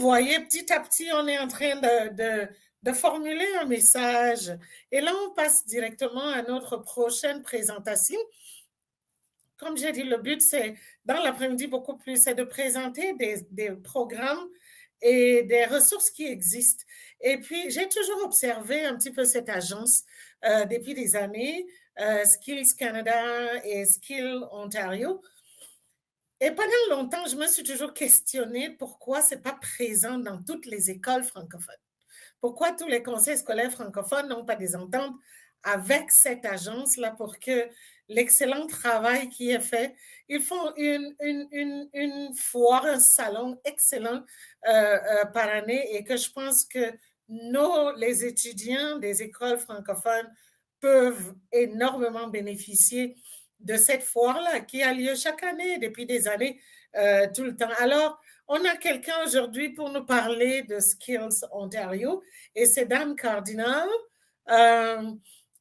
voyez, petit à petit, on est en train de formuler un message. Et là, on passe directement à notre prochaine présentation. Comme j'ai dit, le but, c'est, dans l'après-midi, beaucoup plus, c'est de présenter des programmes et des ressources qui existent. Et puis, j'ai toujours observé un petit peu cette agence depuis des années, Skills Canada et Skills Ontario. Et pendant longtemps, je me suis toujours questionnée pourquoi ce n'est pas présent dans toutes les écoles francophones. Pourquoi tous les conseils scolaires francophones n'ont pas des ententes avec cette agence-là pour que l'excellent travail qui est fait, ils font une foire, un salon excellent par année et que je pense que les étudiants des écoles francophones peuvent énormément bénéficier de cette foire-là qui a lieu chaque année depuis des années, tout le temps. Alors, on a quelqu'un aujourd'hui pour nous parler de Skills Ontario et c'est Dan Cardinal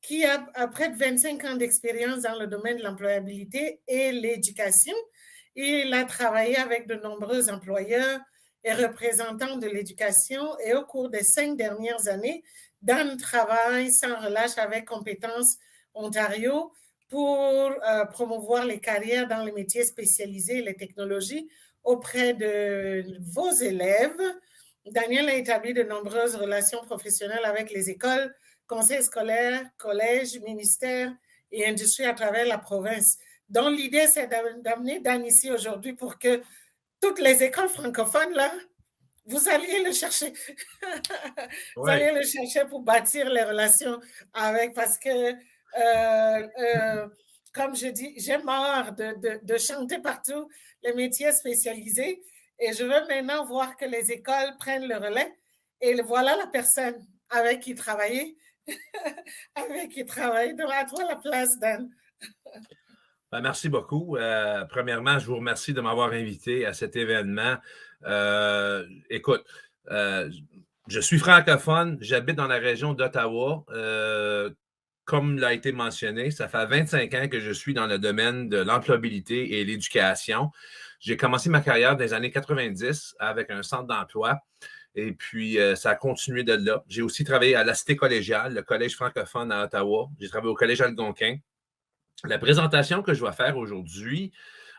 qui a près de 25 ans d'expérience dans le domaine de l'employabilité et l'éducation. Il a travaillé avec de nombreux employeurs et représentants de l'éducation et au cours des 5 dernières années, Dan travaille sans relâche avec Compétences Ontario pour promouvoir les carrières dans les métiers spécialisés et les technologies auprès de vos élèves. Daniel a établi de nombreuses relations professionnelles avec les écoles, conseils scolaires, collèges, ministères et industries à travers la province. Donc, l'idée, c'est d'amener Dan ici aujourd'hui pour que toutes les écoles francophones, là, vous alliez le chercher. Vous alliez le chercher pour bâtir les relations avec, parce que comme je dis, j'ai marre de chanter partout les métiers spécialisés et je veux maintenant voir que les écoles prennent le relais et voilà la personne avec qui travailler. Avec qui travailler. Donc, à toi la place, Dan. Merci beaucoup. Premièrement, je vous remercie de m'avoir invité à cet événement. Écoute, je suis francophone, j'habite dans la région d'Ottawa. Comme l'a été mentionné, ça fait 25 ans que je suis dans le domaine de l'employabilité et l'éducation. J'ai commencé ma carrière dans les années 90 avec un centre d'emploi et puis ça a continué de là. J'ai aussi travaillé à la Cité collégiale, le collège francophone à Ottawa. J'ai travaillé au collège Algonquin. La présentation que je vais faire aujourd'hui,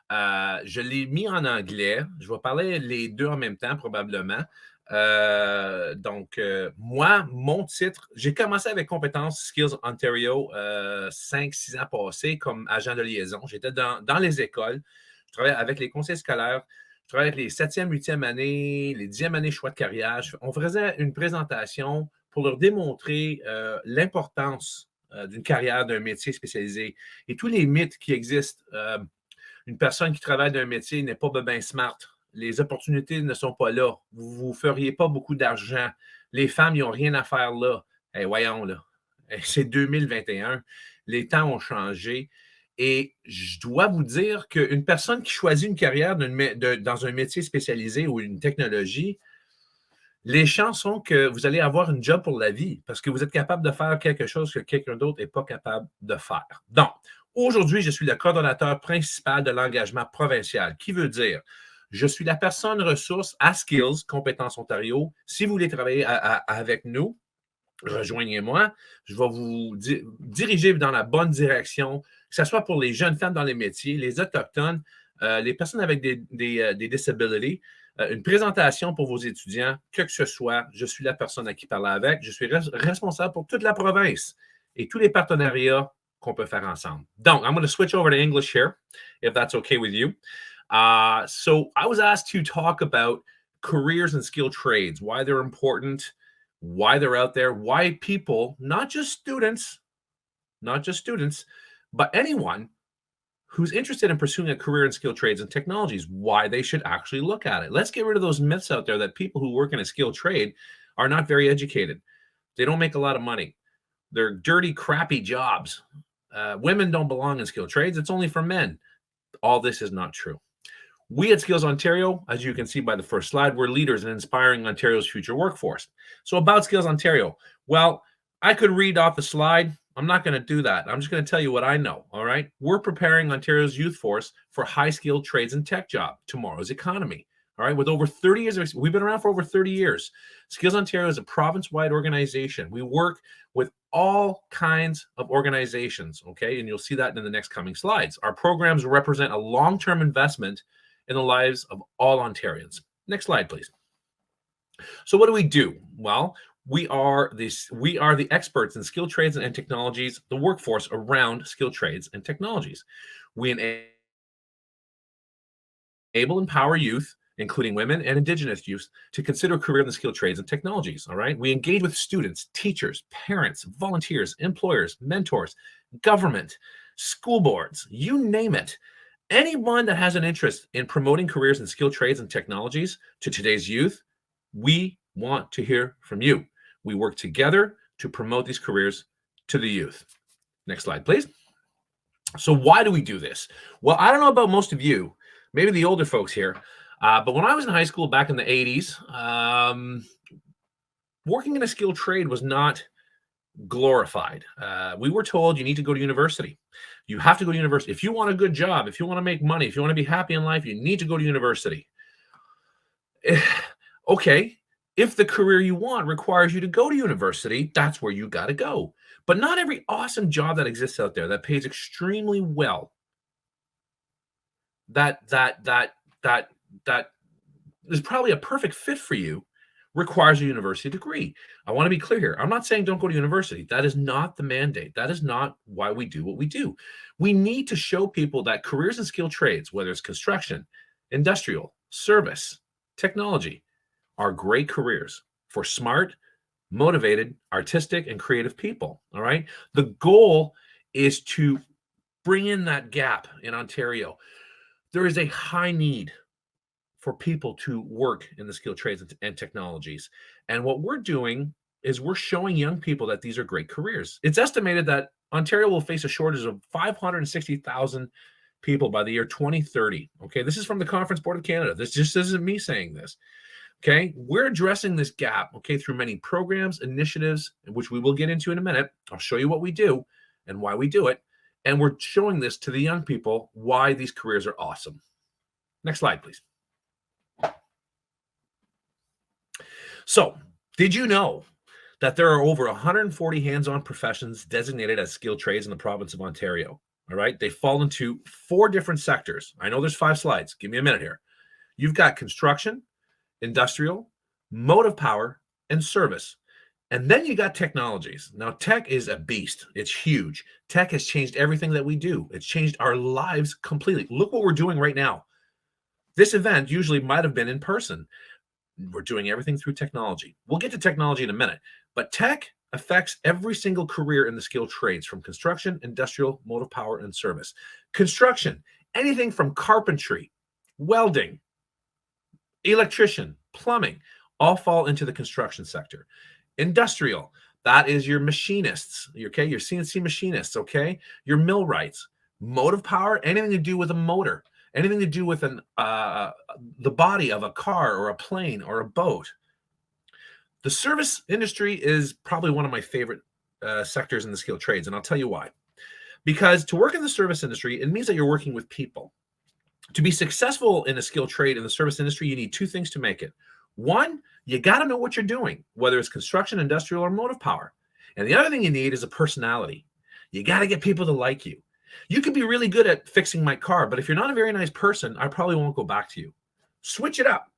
je l'ai mis en anglais. Je vais parler les deux en même temps probablement. Moi, mon titre, j'ai commencé avec Compétences Skills Ontario 5-6 ans passés comme agent de liaison. J'étais dans les écoles. Je travaillais avec les conseils scolaires. Je travaillais avec les 7e, 8e années, les 10e années choix de carrière. On faisait une présentation pour leur démontrer l'importance d'une carrière, d'un métier spécialisé et tous les mythes qui existent. Une personne qui travaille d'un métier n'est pas bien smart. Les opportunités ne sont pas là. Vous ne feriez pas beaucoup d'argent. Les femmes, ils n'ont rien à faire là. Voyons, là. C'est 2021. Les temps ont changé. Et je dois vous dire qu'une personne qui choisit une carrière dans un métier spécialisé ou une technologie, les chances sont que vous allez avoir une job pour la vie parce que vous êtes capable de faire quelque chose que quelqu'un d'autre n'est pas capable de faire. Donc, aujourd'hui, je suis le coordonnateur principal de l'engagement provincial, qui veut dire je suis la personne ressource à Skills, Compétences Ontario. Si vous voulez travailler avec nous, rejoignez-moi. Je vais vous diriger dans la bonne direction, que ce soit pour les jeunes femmes dans les métiers, les autochtones, les personnes avec des disabilities, une présentation pour vos étudiants, que ce soit, je suis la personne à qui parler avec. Je suis responsable pour toute la province et tous les partenariats qu'on peut faire ensemble. Donc, I'm going to switch over to English here, if that's okay with you. So I was asked to talk about careers and skilled trades, why they're important, why they're out there, why people, not just students, but anyone who's interested in pursuing a career in skilled trades and technologies, why they should actually look at it. Let's get rid of those myths out there that people who work in a skilled trade are not very educated. They don't make a lot of money. They're dirty, crappy jobs. Women don't belong in skilled trades. It's only for men. All this is not true. We at Skills Ontario, as you can see by the first slide, we're leaders in inspiring Ontario's future workforce. So about Skills Ontario, well, I could read off the slide. I'm not going to do that. I'm just going to tell you what I know, all right? We're preparing Ontario's youth force for high-skilled trades and tech job, tomorrow's economy. All right, with over 30 years, we've been around for over 30 years. Skills Ontario is a province-wide organization. We work with all kinds of organizations, okay? And you'll see that in the next coming slides. Our programs represent a long-term investment in the lives of all Ontarians. Next slide, please. So what do we do? Well, we are the experts in skilled trades and technologies, the workforce around skilled trades and technologies. We enable and empower youth, including women and Indigenous youth, to consider a career in the skilled trades and technologies, all right? We engage with students, teachers, parents, volunteers, employers, mentors, government, school boards, you name it. Anyone that has an interest in promoting careers in skilled trades and technologies to today's youth, we want to hear from you. We work together to promote these careers to the youth. Next slide, please. So why do we do this? Well, I don't know about most of you, maybe the older folks here, but when I was in high school back in the 80s, working in a skilled trade was not glorified. We were told you need to go to university. You have to go to university. If you want a good job, if you want to make money, if you want to be happy in life, you need to go to university. Okay, if the career you want requires you to go to university, that's where you got to go. But not every awesome job that exists out there that pays extremely well, that is probably a perfect fit for you, requires a university degree. I want to be clear here. I'm not saying don't go to university. That is not the mandate. That is not why we do what we do. We need to show people that careers in skilled trades, whether it's construction, industrial, service, technology, are great careers for smart, motivated, artistic, and creative people. All right. The goal is to bring in that gap in Ontario. There is a high need for people to work in the skilled trades and technologies. And what we're doing is we're showing young people that these are great careers. It's estimated that Ontario will face a shortage of 560,000 people by the year 2030. Okay, this is from the Conference Board of Canada. This just isn't me saying this. Okay, we're addressing this gap, okay, through many programs, initiatives, which we will get into in a minute. I'll show you what we do and why we do it. And we're showing this to the young people, why these careers are awesome. Next slide, please. So, did you know that there are over 140 hands-on professions designated as skilled trades in the province of Ontario? All right, they fall into 4 different sectors. I know there's 5 slides. Give me a minute here. You've got construction, industrial, motive power, and service. And then you got technologies. Now, tech is a beast. It's huge. Tech has changed everything that we do. It's changed our lives completely. Look what we're doing right now. This event usually might have been in person. We're doing everything through technology. We'll get to technology in a minute, but tech affects every single career in the skilled trades, from construction, industrial, motive power, and service. Construction, anything from carpentry, welding, electrician, plumbing, all fall into the construction sector. Industrial, that is your machinists, okay? Your CNC machinists, okay? Your millwrights. Motive power, anything to do with a motor, anything to do with the body of a car or a plane or a boat. The service industry is probably one of my favorite sectors in the skilled trades, and I'll tell you why. Because to work in the service industry, it means that you're working with people. To be successful in a skilled trade in the service industry, you need 2 things to make it. One, you got to know what you're doing, whether it's construction, industrial, or motive power. And the other thing you need is a personality. You got to get people to like you. You could be really good at fixing my car, but if you're not a very nice person, I probably won't go back to you. Switch it up.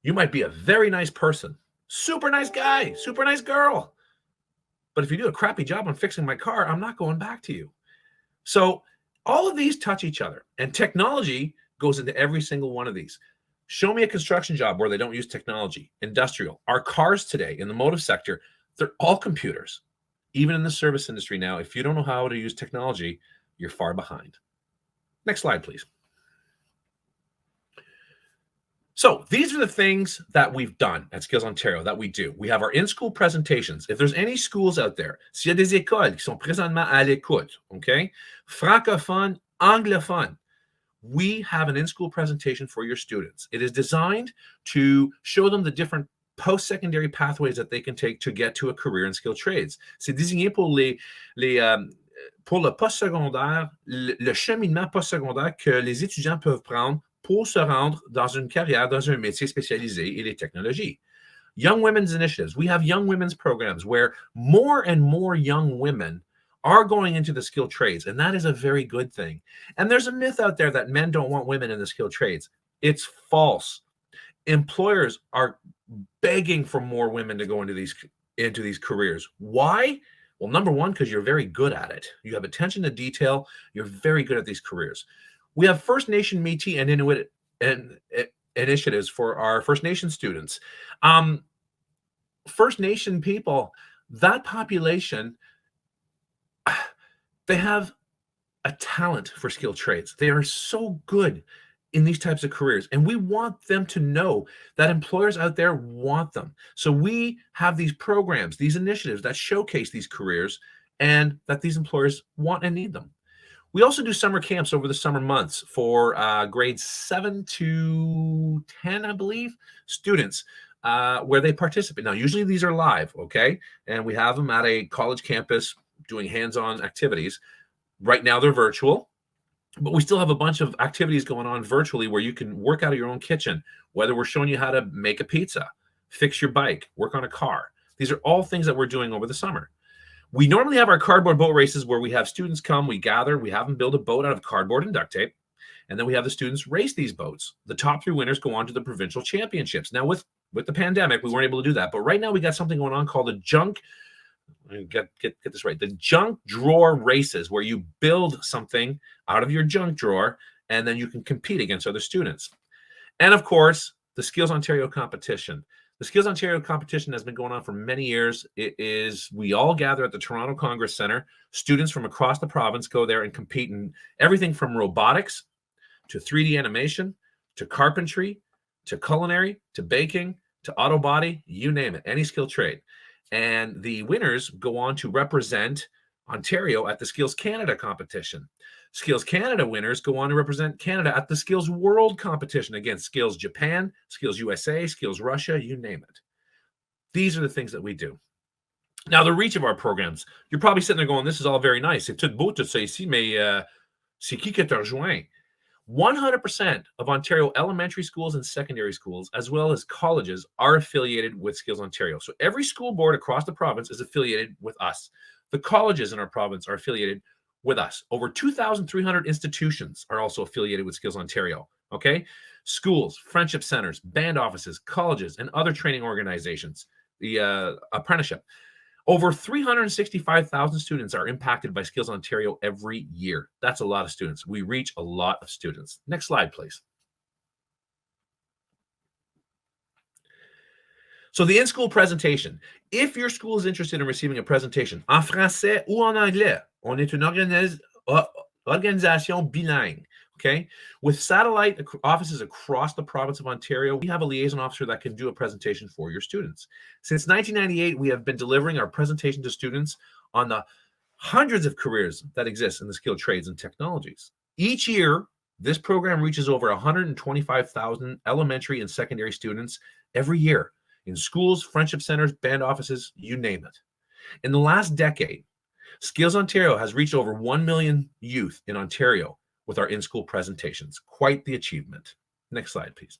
You might be a very nice person, super nice guy, super nice girl. But if you do a crappy job on fixing my car, I'm not going back to you. So all of these touch each other, and technology goes into every single one of these. Show me a construction job where they don't use technology. Industrial. Our cars today in the motive sector, they're all computers. Even in the service industry now, if you don't know how to use technology, you're far behind. Next slide, please. So these are the things that we've done at Skills Ontario, that we do. We have our in-school presentations. If there's any schools out there, s'il y a des écoles qui sont présentement à l'écoute, okay, francophone, anglophone, we have an in-school presentation for your students. It is designed to show them the different post-secondary pathways that they can take to get to a career in skilled trades. C'est désigné pour pour le post-secondaire, le cheminement post-secondaire que les étudiants peuvent prendre pour se rendre dans une carrière dans un métier spécialisé et les technologies. Young Women's Initiatives. We have young women's programs where more and more young women are going into the skilled trades, and that is a very good thing. And there's a myth out there that men don't want women in the skilled trades. It's false. Employers are begging for more women to go into these careers. Why? Well, number one, because you're very good at it. You have attention to detail. You're very good at these careers. We have First Nation, Metis, and Inuit initiatives for our First Nation students. First Nation people, that population, they have a talent for skilled trades. They are so good in these types of careers, and we want them to know that employers out there want them. So we have these programs, these initiatives that showcase these careers and that these employers want and need them. We also do summer camps over the summer months for grades 7 to 10, I believe, students where they participate. Now, usually these are live, okay? And we have them at a college campus doing hands-on activities. Right now they're virtual, but we still have a bunch of activities going on virtually where you can work out of your own kitchen, whether we're showing you how to make a pizza, fix your bike, work on a car. These are all things that we're doing over the summer. We normally have our cardboard boat races where we have students come, we gather, we have them build a boat out of cardboard and duct tape, and then we have the students race these boats. The top 3 winners go on to the provincial championships. Now, with the pandemic, we weren't able to do that, but right now we got something going on called the get this right, the junk drawer races, where you build something out of your junk drawer and then you can compete against other students. And of course, the Skills Ontario competition. The Skills Ontario competition has been going on for many years. We all gather at the Toronto Congress Centre. Students from across the province go there and compete in everything from robotics to 3D animation to carpentry to culinary to baking to auto body, you name it, any skill trade. And the winners go on to represent Ontario at the Skills Canada competition. Skills Canada winners go on to represent Canada at the Skills World competition against Skills Japan, Skills USA, Skills Russia, you name it. These are the things that we do. Now, the reach of our programs, you're probably sitting there going, this is all very nice. C'est tout beau tout ça ici, mais c'est qui que te rejoint? 100% of Ontario elementary schools and secondary schools, as well as colleges, are affiliated with Skills Ontario. So every school board across the province is affiliated with us. The colleges in our province are affiliated with us. Over 2,300 institutions are also affiliated with Skills Ontario, okay? Schools, friendship centers, band offices, colleges, and other training organizations, the apprenticeship. Over 365,000 students are impacted by Skills Ontario every year. That's a lot of students. We reach a lot of students. Next slide, please. So the in-school presentation. If your school is interested in receiving a presentation en français ou en anglais, on est une organisation bilingue. Okay, with satellite offices across the province of Ontario, we have a liaison officer that can do a presentation for your students. Since 1998, we have been delivering our presentation to students on the hundreds of careers that exist in the skilled trades and technologies. Each year, this program reaches over 125,000 elementary and secondary students every year in schools, friendship centers, band offices, you name it. In the last decade, Skills Ontario has reached over 1 million youth in Ontario with our in-school presentations. Quite the achievement. Next slide, please.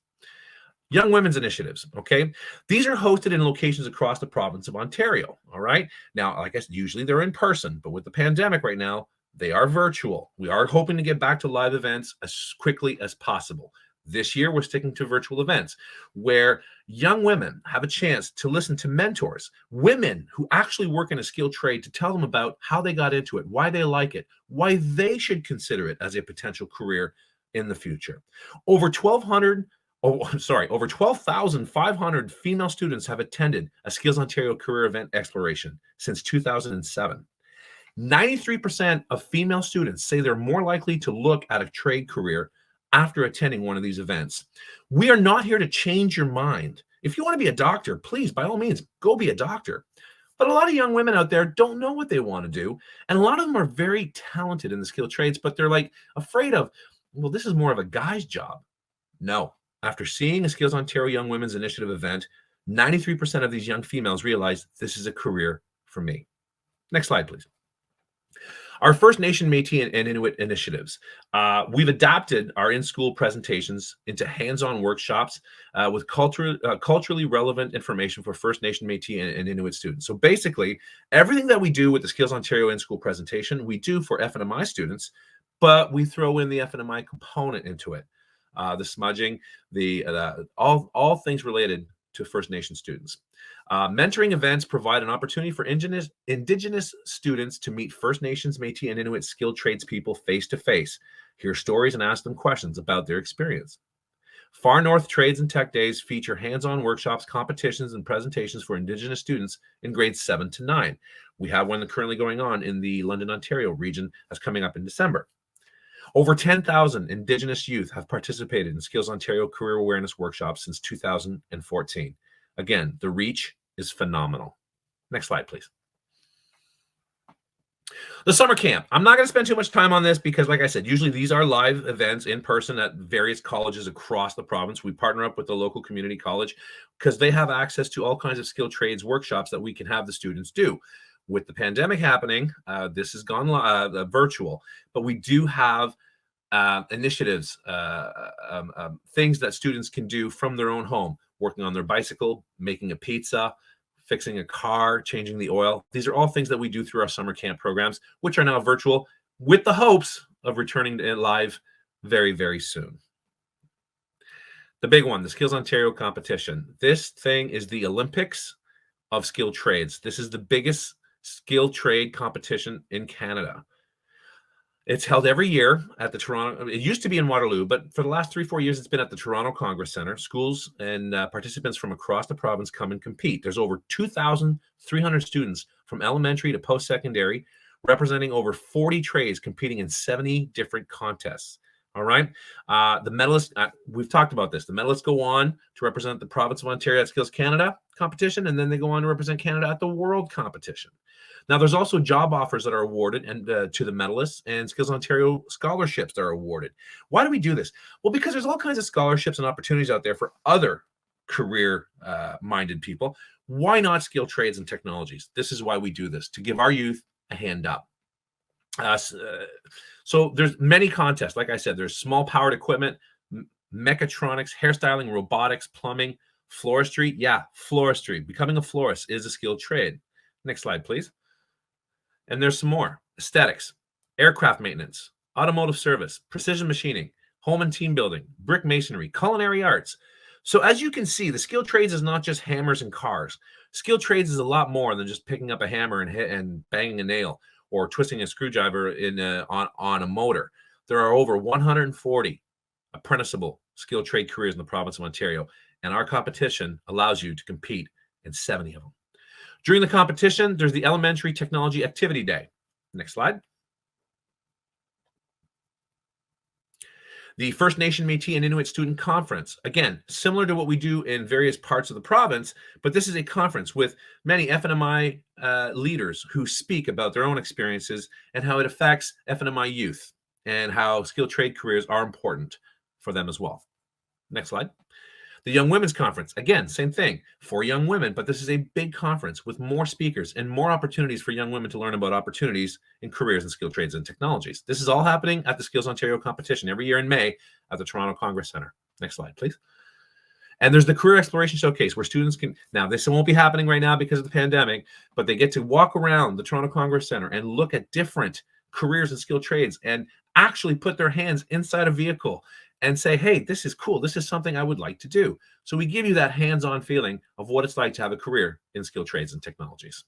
Young Women's Initiatives, okay? These are hosted in locations across the province of Ontario, all right? Now, like I said, usually they're in person, but with the pandemic right now, they are virtual. We are hoping to get back to live events as quickly as possible. This year, we're sticking to virtual events where young women have a chance to listen to mentors, women who actually work in a skilled trade, to tell them about how they got into it, why they like it, why they should consider it as a potential career in the future. Over 12,500 female students have attended a Skills Ontario career event exploration since 2007. 93% of female students say they're more likely to look at a trade career after attending one of these events. We are not here to change your mind. If you want to be a doctor, please, by all means, go be a doctor. But a lot of young women out there don't know what they want to do. And a lot of them are very talented in the skilled trades, but they're like afraid of, well, this is more of a guy's job. No. After seeing a Skills Ontario Young Women's Initiative event, 93% of these young females realize this is a career for me. Next slide, please. Our First Nation, Métis, and Inuit initiatives. We've adapted our in-school presentations into hands-on workshops with culturally relevant information for First Nation, Métis, and Inuit students. So basically, everything that we do with the Skills Ontario in-school presentation, we do for FNMI students, but we throw in the FNMI component into it. The smudging, all things related to First Nation students. Mentoring events provide an opportunity for Indigenous students to meet First Nations, Métis, and Inuit skilled tradespeople face-to-face, hear stories, and ask them questions about their experience. Far North Trades and Tech Days feature hands-on workshops, competitions, and presentations for Indigenous students in grades 7 to 9. We have one currently going on in the London, Ontario region that's coming up in December. Over 10,000 Indigenous youth have participated in Skills Ontario career awareness workshops since 2014. Again, the reach is phenomenal. Next slide, please. The summer camp. I'm not going to spend too much time on this because, like I said, usually these are live events in person at various colleges across the province. We partner up with the local community college because they have access to all kinds of skilled trades workshops that we can have the students do. With the pandemic happening, this has gone virtual, but we do have initiatives, things that students can do from their own home, working on their bicycle, making a pizza, fixing a car, changing the oil. These are all things that we do through our summer camp programs, which are now virtual, with the hopes of returning to live very, very soon. The big one, the Skills Ontario competition. This thing is the Olympics of skilled trades. This is the biggest skilled trade competition in Canada. It's held every year at the Toronto. It used to be in Waterloo, but for the last 3-4 years, it's been at the Toronto Congress Centre. Schools and participants from across the province come and compete. There's over 2,300 students from elementary to post-secondary, representing over 40 trades, competing in 70 different contests. All right. The medalists, we've talked about this. The medalists go on to represent the province of Ontario at Skills Canada competition, and then they go on to represent Canada at the world competition. Now, there's also job offers that are awarded and to the medalists, and Skills Ontario scholarships that are awarded. Why do we do this? Well, because there's all kinds of scholarships and opportunities out there for other career-minded people. Why not skilled trades and technologies? This is why we do this, to give our youth a hand up. So there's many contests. Like I said, there's small powered equipment, mechatronics, hairstyling, robotics, plumbing, floristry. Yeah, floristry. Becoming a florist is a skilled trade. Next slide, please. And there's some more. Aesthetics, aircraft maintenance, automotive service, precision machining, home and team building, brick masonry, culinary arts. So as you can see, the skilled trades is not just hammers and cars. Skilled trades is a lot more than just picking up a hammer and banging a nail or twisting a screwdriver on a motor. There are over 140 apprenticeable skilled trade careers in the province of Ontario, and our competition allows you to compete in 70 of them. During the competition, there's the Elementary Technology Activity Day. Next slide. The First Nation, Métis, and Inuit Student Conference. Again, similar to what we do in various parts of the province, but this is a conference with many FNMI leaders who speak about their own experiences and how it affects FNMI youth and how skilled trade careers are important for them as well. Next slide. The Young Women's Conference, again, same thing for young women, but this is a big conference with more speakers and more opportunities for young women to learn about opportunities in careers in skilled trades and technologies. This is all happening at the Skills Ontario competition every year in May at the Toronto Congress Centre. Next slide, please. And there's the Career Exploration Showcase where students can, now this won't be happening right now because of the pandemic, but they get to walk around the Toronto Congress Centre and look at different careers and skilled trades and actually put their hands inside a vehicle and say, hey, this is cool. This is something I would like to do. So we give you that hands-on feeling of what it's like to have a career in skilled trades and technologies.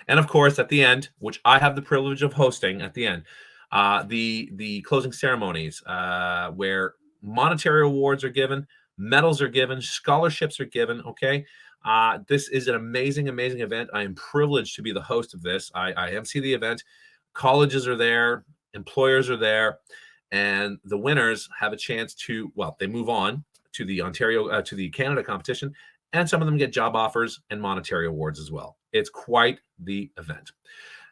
And of course, at the end, which I have the privilege of hosting at the end, the closing ceremonies where monetary awards are given, medals are given, scholarships are given, okay? This is an amazing, amazing event. I am privileged to be the host of this. I MC the event. Colleges are there. Employers are there. And the winners have a chance to, well, they move on to the to the Canada competition, and some of them get job offers and monetary awards as well. It's quite the event.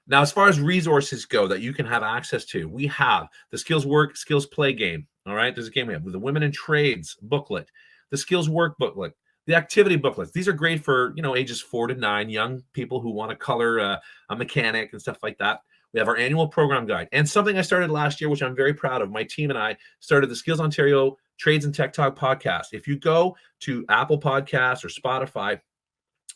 Now, as far as resources go that you can have access to, we have the Skills Work, Skills Play game. All right, there's a game we have with the Women in Trades booklet, the Skills Work booklet, the activity booklets. These are great for, ages 4 to 9, young people who want to color a mechanic and stuff like that. We have our annual program guide. And something I started last year, which I'm very proud of, my team and I started the Skills Ontario Trades and Tech Talk podcast. If you go to Apple Podcasts or Spotify,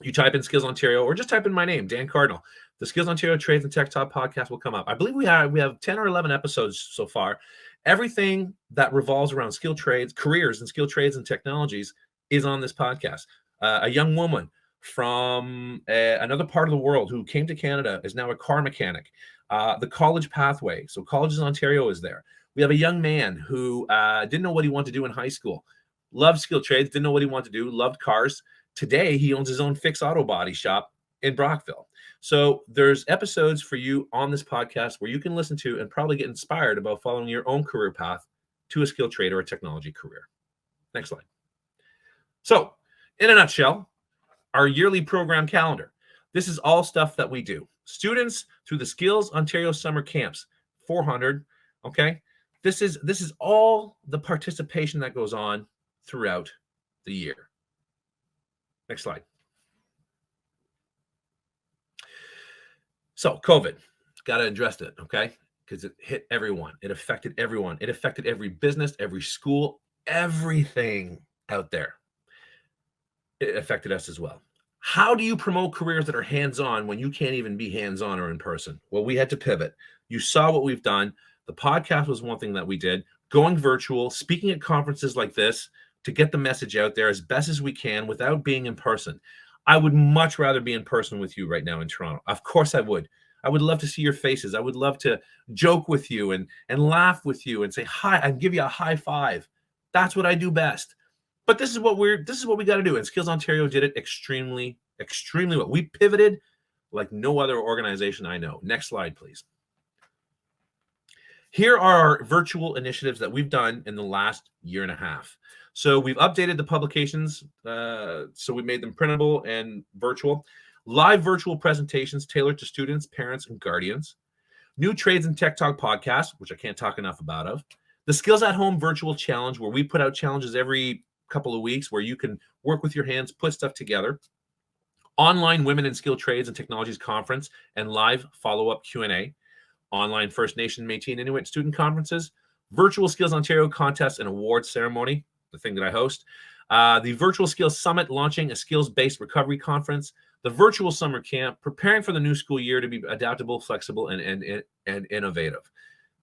you type in Skills Ontario or just type in my name, Dan Cardinal. The Skills Ontario Trades and Tech Talk podcast will come up. I believe we have 10 or 11 episodes so far. Everything that revolves around skilled trades, careers and skilled trades and technologies is on this podcast. A young woman from another part of the world who came to Canada is now a car mechanic. The college pathway. So Colleges Ontario is there. We have a young man who didn't know what he wanted to do in high school. Loved skilled trades, didn't know what he wanted to do, loved cars. Today, he owns his own fixed auto body shop in Brockville. So there's episodes for you on this podcast where you can listen to and probably get inspired about following your own career path to a skilled trade or a technology career. Next slide. So in a nutshell, our yearly program calendar. This is all stuff that we do. Students through the Skills Ontario summer camps, 400, okay? This is all the participation that goes on throughout the year. Next slide. So COVID, got to address it, okay? Because it hit everyone. It affected everyone. It affected every business, every school, everything out there. It affected us as well. How do you promote careers that are hands-on when you can't even be hands-on or in person? Well, we had to pivot. You saw what we've done. The podcast was one thing that we did. Going virtual, speaking at conferences like this to get the message out there as best as we can without being in person. I would much rather be in person with you right now in Toronto. Of course I would. I would love to see your faces. I would love to joke with you and laugh with you and say hi. I'd give you a high five. That's what I do best. But this is what we got to do. And Skills Ontario did it extremely, extremely well. We pivoted like no other organization I know. Next slide, please. Here are our virtual initiatives that we've done in the last year and a half. So we've updated the publications. So we made them printable and virtual. Live virtual presentations tailored to students, parents, and guardians. New Trades and Tech Talk podcast, which I can't talk enough about. The Skills at Home virtual challenge, where we put out challenges every couple of weeks where you can work with your hands, put stuff together. Online Women in Skilled Trades and Technologies conference and live follow-up Q&A. Online First Nation, Métis, and Inuit student conferences. Virtual Skills Ontario contest and awards ceremony, the thing that I host. The Virtual Skills Summit, launching a skills-based recovery conference. The virtual summer camp, preparing for the new school year to be adaptable, flexible, and innovative.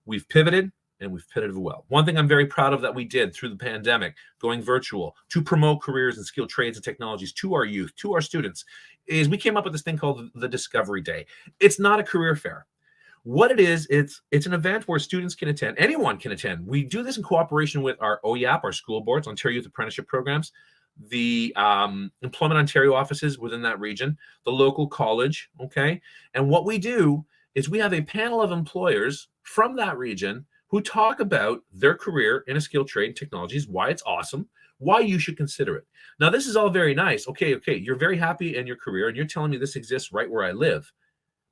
We've pivoted, and we've pivoted well. One thing I'm very proud of that we did through the pandemic, going virtual to promote careers in skilled trades and technologies to our youth, to our students, is we came up with this thing called the Discovery Day. It's not a career fair. What it is, it's an event where students can attend. Anyone can attend. We do this in cooperation with our OYAP, our school boards, Ontario Youth Apprenticeship Programs, the Employment Ontario offices within that region, the local college, okay? And what we do is we have a panel of employers from that region who talk about their career in a skilled trade and technologies, why it's awesome, why you should consider it. Now, this is all very nice. Okay, you're very happy in your career, and you're telling me this exists right where I live.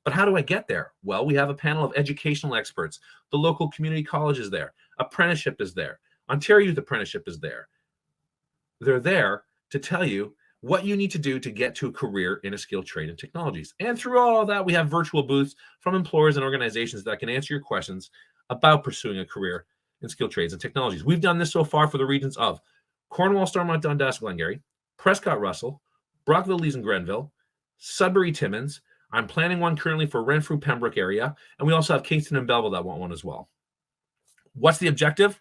But how do I get there? Well, we have a panel of educational experts. The local community college is there. Apprenticeship is there. Ontario Youth Apprenticeship is there. They're there to tell you what you need to do to get to a career in a skilled trade and technologies. And through all of that, we have virtual booths from employers and organizations that can answer your questions about pursuing a career in skilled trades and technologies. We've done this so far for the regions of Cornwall, Stormont, Dundas, Glengarry, Prescott, Russell, Brockville, Lees, and Grenville, Sudbury, Timmins. I'm planning one currently for Renfrew, Pembroke area. And we also have Kingston and Belleville that want one as well. What's the objective?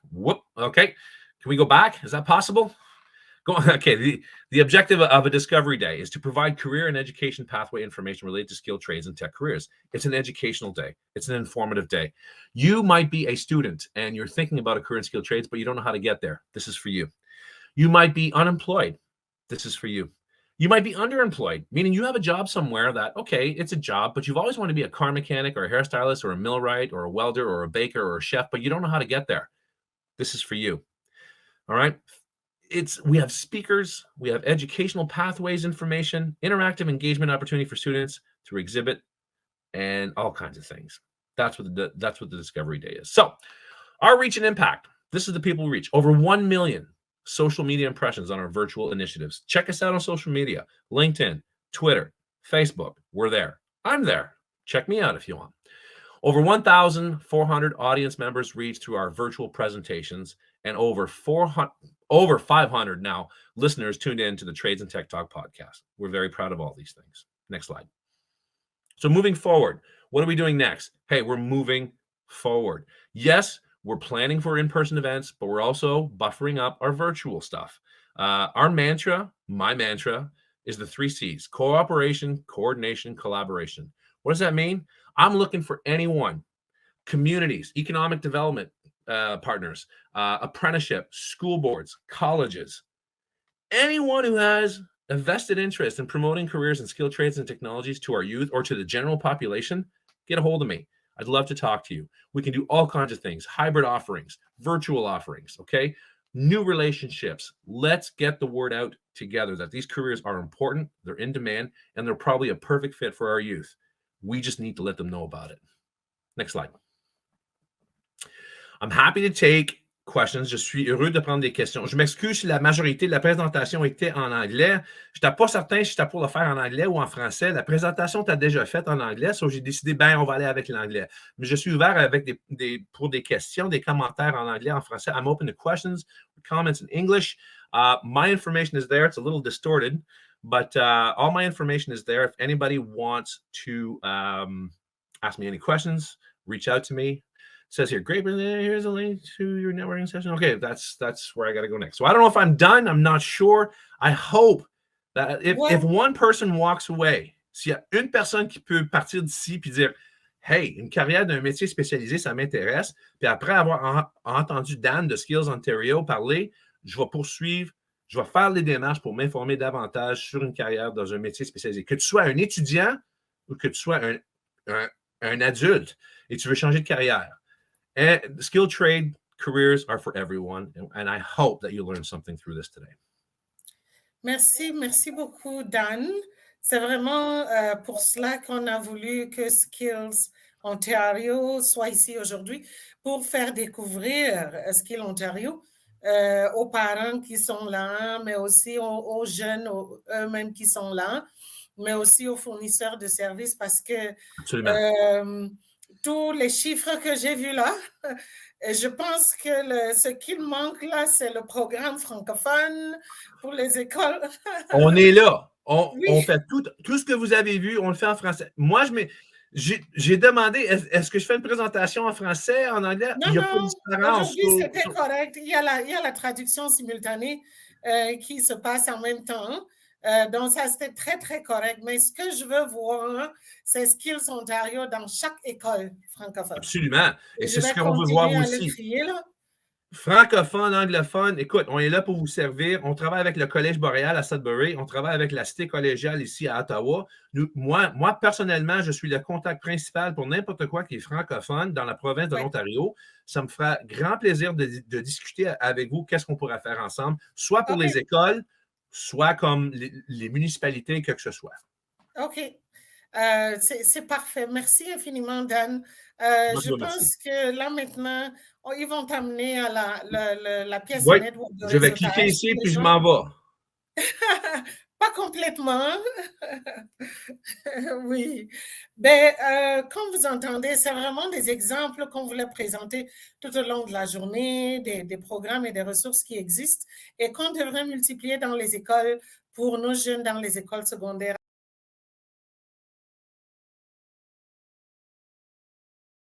Okay. Can we go back? Is that possible? Okay. The objective of a Discovery Day is to provide career and education pathway information related to skilled trades and tech careers. It's an educational day. It's an informative day. You might be a student and you're thinking about a career in skilled trades, but you don't know how to get there. This is for you. You might be unemployed. This is for you. You might be underemployed, meaning you have a job somewhere that, okay, it's a job, but you've always wanted to be a car mechanic or a hairstylist or a millwright or a welder or a baker or a chef, but you don't know how to get there. This is for you. All right. We have speakers, we have educational pathways information, interactive engagement opportunity for students to exhibit, and all kinds of things. That's what the Discovery Day is. So our reach and impact. This is the people we reach. Over 1 million social media impressions on our virtual initiatives. Check us out on social media, LinkedIn, Twitter, Facebook. We're there. I'm there. Check me out if you want. Over 1,400 audience members reached through our virtual presentations, and over 500 now listeners tuned in to the Trades and Tech Talk podcast. We're very proud of all these things. Next slide. So moving forward, what are we doing next? Hey, we're moving forward. Yes, we're planning for in-person events, but we're also buffering up our virtual stuff. Our mantra, my mantra, is the 3 C's: cooperation, coordination, collaboration. What does that mean? I'm looking for anyone, communities, economic development partners, apprenticeship, school boards, colleges, anyone who has a vested interest in promoting careers in skilled trades and technologies to our youth or to the general population, get a hold of me. I'd love to talk to you. We can do all kinds of things: hybrid offerings, virtual offerings, okay? New relationships. Let's get the word out together that these careers are important, they're in demand, and they're probably a perfect fit for our youth. We just need to let them know about it. Next slide. I'm happy to take questions. Je suis heureux de prendre des questions. Je m'excuse si la majorité de la présentation était en anglais. Je n'étais pas certain si j'étais pour le faire en anglais ou en français. La présentation était déjà faite en anglais, so j'ai décidé, on va aller avec l'anglais. Mais je suis ouvert avec pour des questions, des commentaires en anglais, en français. I'm open to questions, comments in English. My information is there. It's a little distorted, but all my information is there. If anybody wants to ask me any questions, reach out to me. It says here, great, here's a link to your networking session. Okay, that's where I got to go next. So I don't know if I'm done. I'm not sure. I hope that if one person walks away, s'il y a une personne qui peut partir d'ici puis dire, hey, une carrière d'un métier spécialisé, ça m'intéresse. Puis après avoir entendu Dan de Skills Ontario parler, je vais poursuivre, je vais faire les démarches pour m'informer davantage sur une carrière dans un métier spécialisé. Que tu sois un étudiant ou que tu sois un adulte et tu veux changer de carrière. And skilled trade careers are for everyone, and I hope that you learned something through this today. Merci beaucoup, Dan. C'est vraiment pour cela qu'on a voulu que Skills Ontario soit ici aujourd'hui, pour faire découvrir Skills Ontario aux parents qui sont là, mais aussi aux jeunes eux-mêmes qui sont là, mais aussi aux fournisseurs de services, parce que tous les chiffres que j'ai vus là, je pense que ce qu'il manque là, c'est le programme francophone pour les écoles. On est là. On fait tout ce que vous avez vu, on le fait en français. Moi, j'ai demandé, est-ce que je fais une présentation en français, en anglais? Non, il n'y a pas de différence. Aujourd'hui, c'était correct. Il y a la traduction simultanée qui se passe en même temps. Donc, ça, c'était très, très correct. Mais ce que je veux voir, c'est Skills Ontario dans chaque école francophone. Absolument. Et c'est ce qu'on veut voir aussi. Crier, là. Francophone, anglophone, écoute, on est là pour vous servir. On travaille avec le Collège Boréal à Sudbury. On travaille avec la Cité collégiale ici à Ottawa. Moi, personnellement, je suis le contact principal pour n'importe quoi qui est francophone dans la province de l'Ontario. Ça me fera grand plaisir de discuter avec vous qu'est-ce qu'on pourrait faire ensemble, soit pour les écoles, soit comme les municipalités, que ce soit. OK. C'est parfait. Merci infiniment, Dan. Je pense que là, maintenant, ils vont t'amener à la pièce network de je vais cliquer ici, puis je m'en vais. Pas complètement. Oui. Mais comme vous entendez, c'est vraiment des exemples qu'on voulait présenter tout au long de la journée, des programmes et des ressources qui existent et qu'on devrait multiplier dans les écoles pour nos jeunes dans les écoles secondaires.